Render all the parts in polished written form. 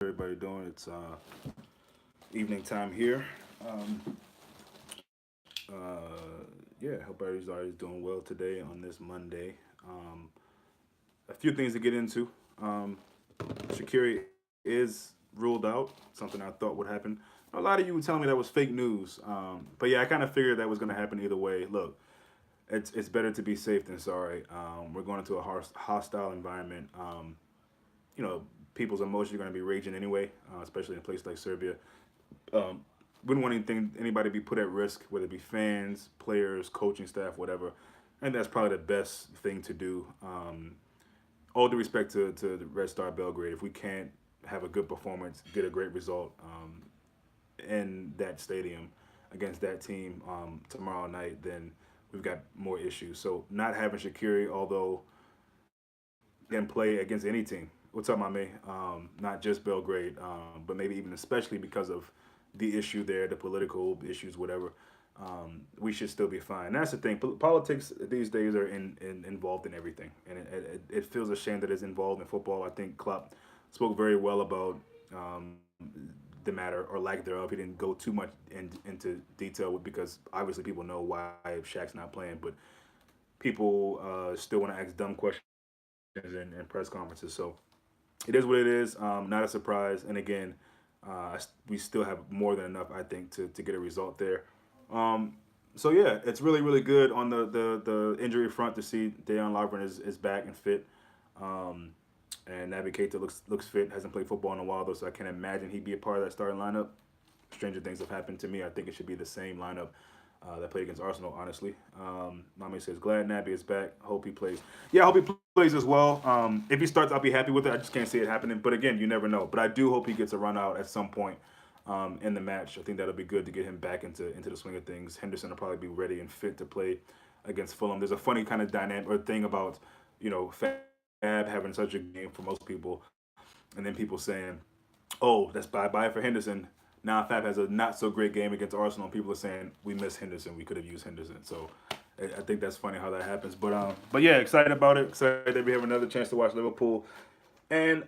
Everybody doing? It's evening time here. Um, yeah, hope everybody's doing well today on this Monday. Um, a few things to get into. Um, Shakiri is ruled out, something I thought would happen. A lot of you were telling me that was fake news, but yeah, I kind of figured that was going to happen either way. Look, it's better to be safe than sorry. We're going into a hostile environment. You know, people's emotions are going to be raging anyway, especially in a place like Serbia. um, wouldn't want anybody to be put at risk, whether it be fans, players, coaching staff, whatever. And that's probably the best thing to do. All due respect to the Red Star Belgrade, if we can't have a good performance, get a great result in that stadium against that team tomorrow night, then we've got more issues. So not having Shakiri, although can play against any team. What's up, my man? Not just Belgrade, but maybe even especially because of the issue there, the political issues, whatever. We should still be fine. That's the thing. Politics these days are involved in everything, and it feels a shame that it's involved in football. I think Klopp spoke very well about um, the matter or lack thereof. He didn't go too much into detail because obviously people know why Shaq's not playing, but people still want to ask dumb questions in press conferences. So it is what it is. Not a surprise. And again, we still have more than enough, I think, to get a result there. Um, so yeah, it's really good on the injury front to see Dejan Lovren is back and fit. Um, and Naby Keita looks fit. Hasn't played football in a while though, so I can't imagine he'd be a part of that starting lineup. Stranger things have happened to me. I think it should be the same lineup that played against Arsenal, honestly. Mommy says, glad Naby is back. Hope he plays. Yeah, I hope he plays as well. If he starts, I'll be happy with it. I just can't see it happening. But again, you never know. But I do hope he gets a run out at some point in the match. I think that'll be good to get him back into the swing of things. Henderson will probably be ready and fit to play against Fulham. There's a funny kind of dynamic or thing about, Fab having such a good game for most people, and then people saying, oh, that's bye for Henderson. Now Fab has a not so great game against Arsenal. And people are saying we miss Henderson. We could have used Henderson. So I think that's funny how that happens. But yeah, excited about it. Excited that we have another chance to watch Liverpool. And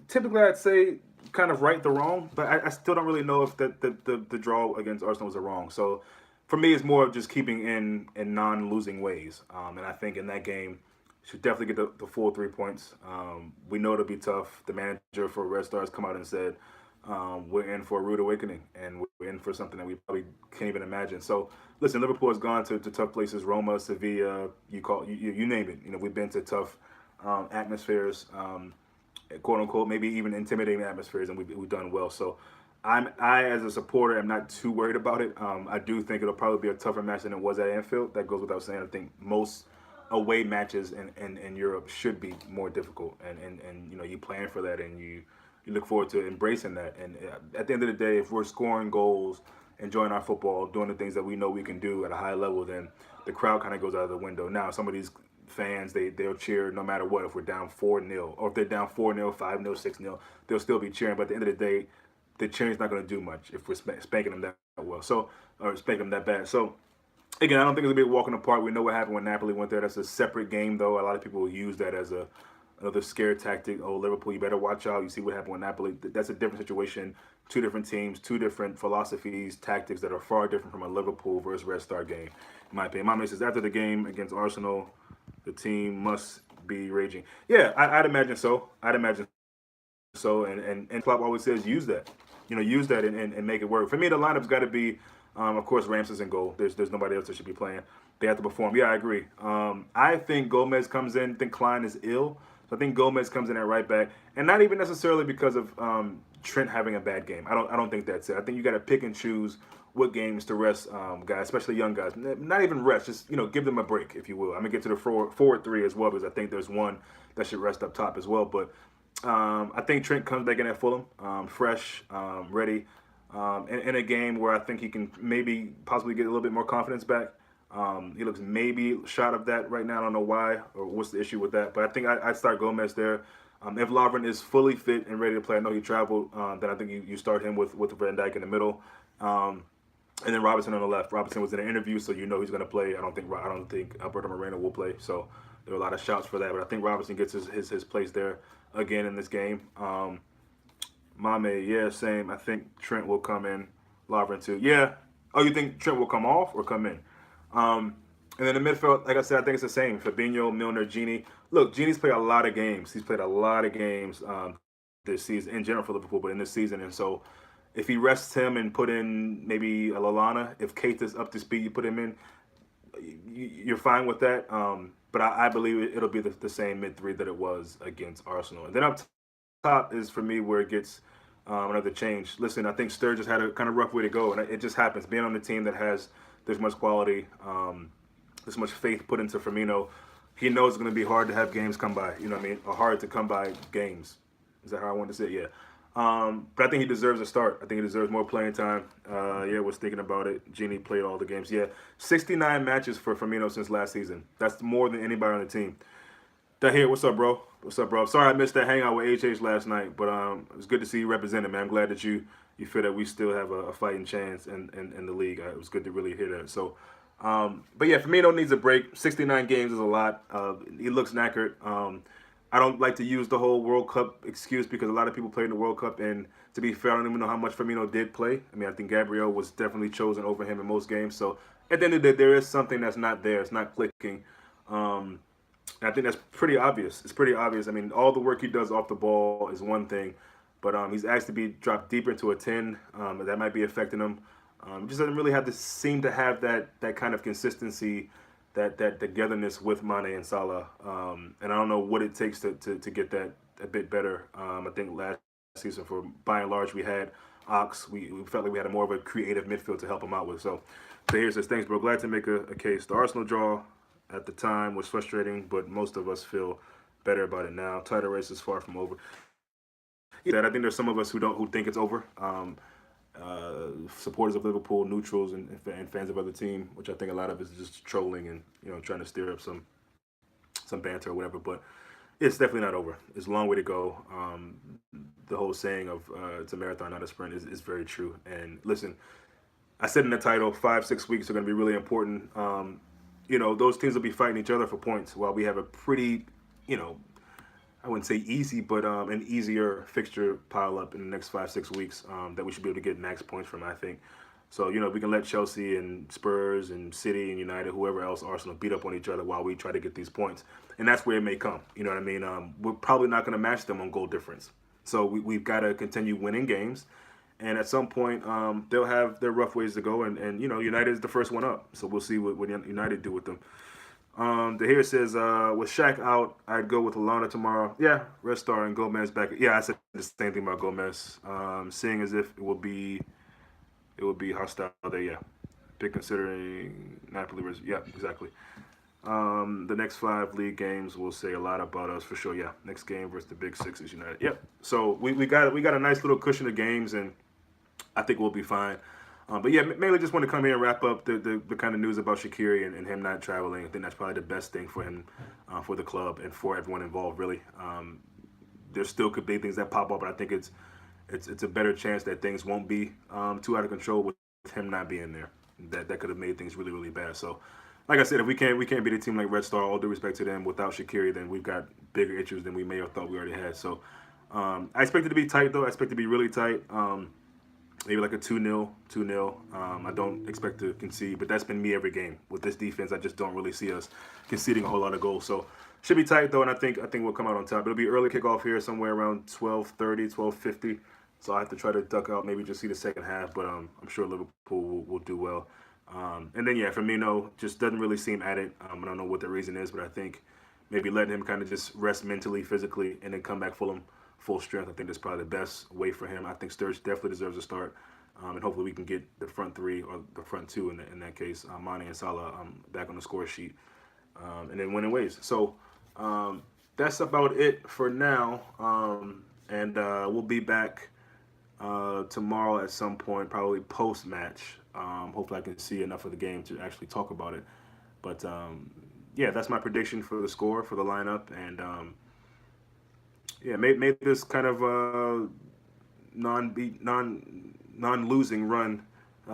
typically I'd say kind of right the wrong, but I still don't really know if the draw against Arsenal was a wrong. So for me, it's more of just keeping in non-losing ways. And I think in that game, should definitely get the full 3 points. We know it'll be tough. The manager for Red Stars come out and said we're in for a rude awakening, and we're in for something that we probably can't even imagine. So, listen, Liverpool has gone to tough places: Roma, Sevilla, you name it. We've been to tough atmospheres, quote unquote, maybe even intimidating atmospheres, and we've done well. So, I as a supporter am not too worried about it. I do think it'll probably be a tougher match than it was at Anfield. That goes without saying. I think most away matches in Europe should be more difficult, and you plan for that, and you look forward to embracing that. And at the end of the day, if we're scoring goals, enjoying our football, doing the things that we know we can do at a high level, then the crowd kind of goes out of the window. Now, some of these fans, they'll cheer no matter what. If we're down 4-0, or if they're down 4-0, 5-0, 6-0, they'll still be cheering. But at the end of the day, the cheering's not going to do much if we're spanking them that well. So, or spanking them that bad. So, again, I don't think it's gonna be a walk in the park. We know what happened when Napoli went there. That's a separate game, though. A lot of people will use that as another scare tactic. Oh, Liverpool, you better watch out. You see what happened with Napoli. That's a different situation. Two different teams, two different philosophies, tactics that are far different from a Liverpool versus Red Star game, in my opinion. Mama says after the game against Arsenal, the team must be raging. Yeah, I'd imagine so. I'd imagine so. And Klopp always says use that. Use that and make it work. For me, the lineup's got to be, of course, Ramsey's in goal. There's nobody else that should be playing. They have to perform. Yeah, I agree. I think Gomez comes in. I think Klein is ill. So I think Gomez comes in at right back, and not even necessarily because of Trent having a bad game. I don't think that's it. I think you got to pick and choose what games to rest guys, especially young guys. Not even rest, just give them a break, if you will. I'm gonna get to the forward three as well because I think there's one that should rest up top as well. But I think Trent comes back in at Fulham, fresh, ready, in a game where I think he can maybe possibly get a little bit more confidence back. He looks maybe shot of that right now. I don't know why or what's the issue with that, but I think I'd start Gomez there. If Lovren is fully fit and ready to play, I know he traveled. Then I think you start him with Van Dijk in the middle, and then Robinson on the left. Robinson was in an interview, so you know he's going to play. I don't think Alberto Moreno will play. So there are a lot of shouts for that, but I think Robinson gets his place there again in this game. Mame, yeah, same. I think Trent will come in. Lovren too. Yeah. Oh, you think Trent will come off or come in? Um, and then the midfield, like I said, I think it's the same. Fabinho, Milner, Genie. Look, Genie's played a lot of games. He's played a lot of games this season, in general for Liverpool, but in this season. And so if he rests him and put in maybe a Lalana, if Keita's up to speed, you put him in, you're fine with that. But I believe it'll be the same mid three that it was against Arsenal. And then up top is for me where it gets another change. Listen, I think Sturridge has had a kind of rough way to go, and it just happens. Being on the team that has this much quality, this much faith put into Firmino, he knows it's going to be hard to have games come by. You know what I mean? Or hard to come by games. Is that how I want to say it? Yeah. But I think he deserves a start. I think he deserves more playing time. Yeah, was thinking about it. Genie played all the games. Yeah, 69 matches for Firmino since last season. That's more than anybody on the team. Dahir, what's up, bro? What's up, bro? Sorry I missed that hangout with HH last night, but it was good to see you represented, man. I'm glad that you feel that we still have a fighting chance in the league. It was good to really hear that. So, but yeah, Firmino needs a break. 69 games is a lot. He looks knackered. I don't like to use the whole World Cup excuse because a lot of people played in the World Cup, and to be fair, I don't even know how much Firmino did play. I mean, I think Gabriel was definitely chosen over him in most games. So at the end of the day, there is something that's not there. It's not clicking. Um, and I think that's pretty obvious. It's pretty obvious. I mean, all the work he does off the ball is one thing, but he's asked to be dropped deeper into a 10. That might be affecting him. Just doesn't really have to seem to have that kind of consistency, that togetherness with Mane and Salah. And I don't know what it takes to get that a bit better. I think last season, for by and large, we had Ox. We felt like we had a more of a creative midfield to help him out with. So here's this. Thanks, bro. Glad to make a case. The Arsenal draw at the time was frustrating, but most of us feel better about it now. Title race is far from over. Yeah, that I think there's some of us who think it's over. Supporters of Liverpool, neutrals, and fans of other team, which I think a lot of it is just trolling and trying to stir up some banter or whatever. But it's definitely not over. It's a long way to go. The whole saying of it's a marathon, not a sprint, is very true. And listen, I said in the title, 5-6 weeks are going to be really important. Those teams will be fighting each other for points while we have a pretty, you know, I wouldn't say easy, but an easier fixture pile up in the next 5-6 weeks that we should be able to get max points from, I think. So, we can let Chelsea and Spurs and City and United, whoever else, Arsenal, beat up on each other while we try to get these points. And that's where it may come. You know what I mean? We're probably not going to match them on goal difference. So we've got to continue winning games. And at some point, they'll have their rough ways to go. And United is the first one up. So we'll see what United do with them. The here says, with Shaq out, I'd go with Alana tomorrow. Yeah, Red Star and Gomez back. Yeah, I said the same thing about Gomez. Seeing as if it will be hostile there. Yeah, big considering Napoli. Yeah, exactly. The next 5 league games will say a lot about us for sure. Yeah, next game versus the Big Six is United. Yep. So we got a nice little cushion of games, and I think we'll be fine. But yeah, mainly just want to come here and wrap up the kind of news about Shaqiri and him not traveling. I think that's probably the best thing for him, for the club, and for everyone involved. Really, there still could be things that pop up, but I think it's a better chance that things won't be too out of control with him not being there. That could have made things really really bad. So, like I said, if we can't beat a team like Red Star, all due respect to them, without Shaqiri, then we've got bigger issues than we may have thought we already had. So, I expect it to be tight though. I expect it to be really tight. Maybe like a 2-0, 2-0. I don't expect to concede, but that's been me every game. With this defense, I just don't really see us conceding a whole lot of goals. So should be tight though, and I think we'll come out on top. It'll be early kickoff here, somewhere around 12:30, 12:50. So I have to try to duck out, maybe just see the second half, but I'm sure Liverpool will do well. And then yeah, Firmino just doesn't really seem at it. I don't know what the reason is, but I think maybe letting him kind of just rest mentally, physically, and then come back full strength. I think that's probably the best way for him. I think Sturridge definitely deserves a start, and hopefully we can get the front three or the front two in that case, Mane and Salah, back on the score sheet, and then winning ways. So that's about it for now, and we'll be back tomorrow at some point, probably post match. Hopefully I can see enough of the game to actually talk about it. But yeah, that's my prediction for the score, for the lineup, and yeah, made this kind of non losing run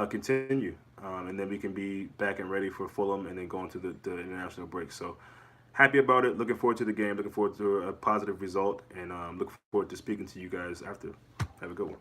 continue, and then we can be back and ready for Fulham, and then go into the international break. So happy about it. Looking forward to the game. Looking forward to a positive result, and look forward to speaking to you guys after. Have a good one.